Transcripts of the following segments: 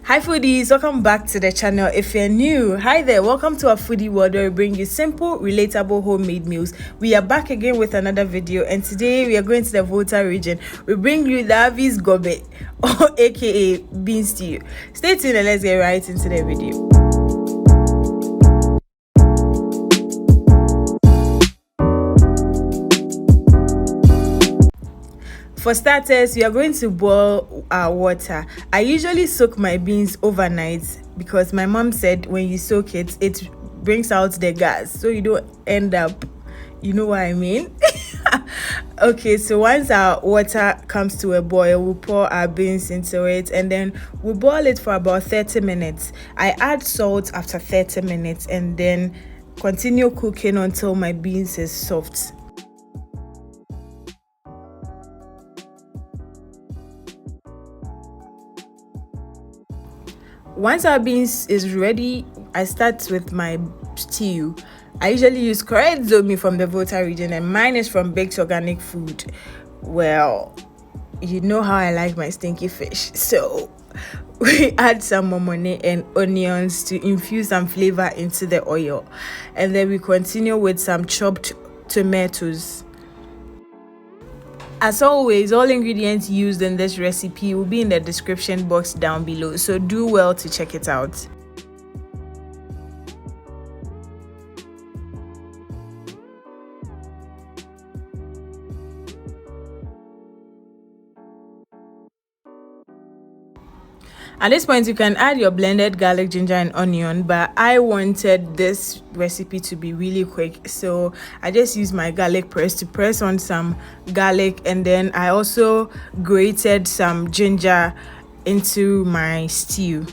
Hi foodies, welcome back to the channel. If you're new, hi there, welcome to our foodie world where we bring you simple, relatable homemade meals. We are back again with another video, and today we are going to the Volta region. We bring you Davi's Gob3, or aka bean stew. Stay tuned and let's get right into the video. For starters, we are going to boil our water. I usually soak my beans overnight because my mom said when you soak it, it brings out the gas, so you don't end up, you know what I mean? Okay, so once our water comes to a boil, we'll pour our beans into it and then we boil it for about 30 minutes. I add salt after 30 minutes and then continue cooking until my beans is soft. Once our beans is ready, I start with my stew. I usually use correct zomi from the Volta region and mine is from Baked Organic Food. Well, you know how I like my stinky fish. So we add some momone and onions to infuse some flavor into the oil. And then we continue with some chopped tomatoes. As always, all ingredients used in this recipe will be in the description box down below, so do well to check it out. At this point, you can add your blended garlic, ginger, and onion, but I wanted this recipe to be really quick, so I just used my garlic press to press on some garlic, and then I also grated some ginger into my stew.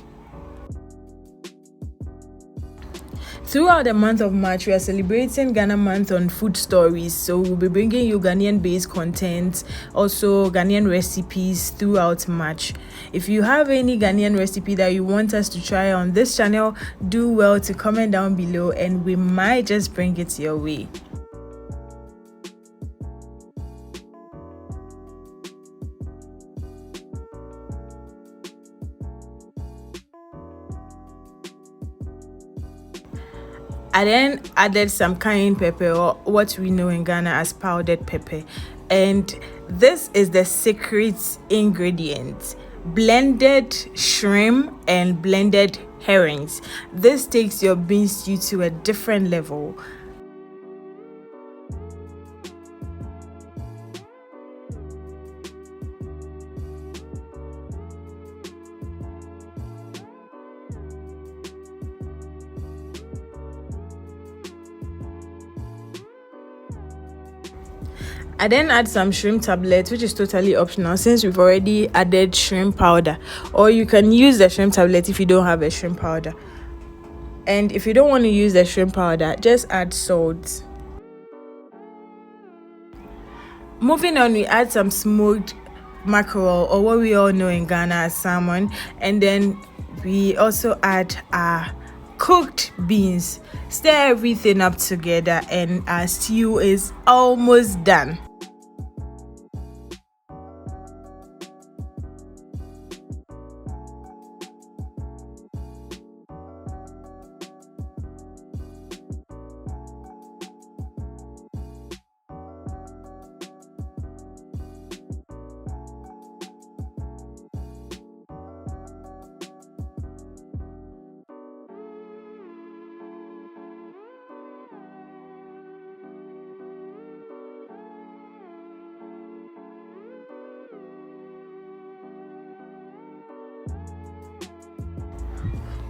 Throughout the month of March, we are celebrating Ghana Month on Food Stories, so we'll be bringing you Ghanaian-based content, also Ghanaian recipes throughout March. If you have any Ghanaian recipe that you want us to try on this channel, do well to comment down below and we might just bring it your way. I then added some cayenne pepper, or what we know in Ghana as powdered pepper, and this is the secret ingredient: blended shrimp and blended herrings. This takes your bean stew to a different level. I then add some shrimp tablets, which is totally optional since we've already added shrimp powder, or you can use the shrimp tablet if you don't have a shrimp powder. And if you don't want to use the shrimp powder, just add salt. Moving on, we add some smoked mackerel, or what we all know in Ghana as salmon, and then we also add our cooked beans. Stir everything up together and our stew is almost done.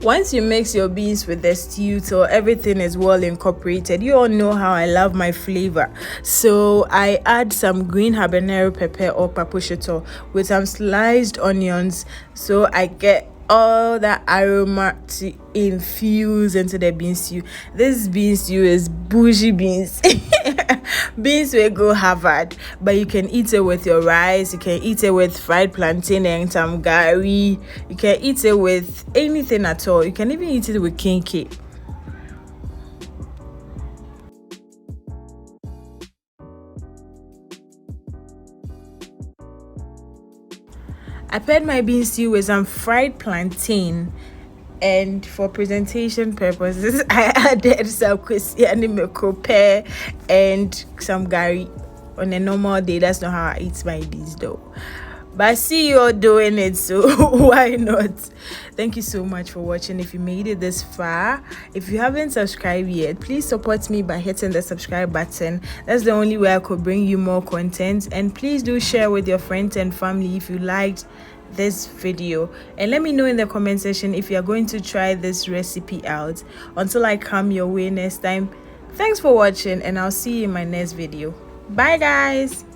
Once you mix your beans with the stew till everything is well incorporated, you all know how I love my flavor. So I add some green habanero pepper or papushito with some sliced onions, so I get all that aroma to infuse into the bean stew. This bean stew is bougie beans. Beans will go Harvard, but you can eat it with your rice, you can eat it with fried plantain and some gari, you can eat it with anything at all. You can even eat it with kinky. I paired my bean stew with some fried plantain, and for presentation purposes I added some kwesiani mekope and some gari. On a normal day, that's not how I eat my beans though, but I see you're doing it, so why not? Thank you so much for watching. If you made it this far, if you haven't subscribed yet, please support me by hitting the subscribe button. That's the only way I could bring you more content. And please do share with your friends and family if you liked this video, and let me know in the comment section if you're going to try this recipe out. Until I come your way next time, thanks for watching, and I'll see you in my next video. Bye guys.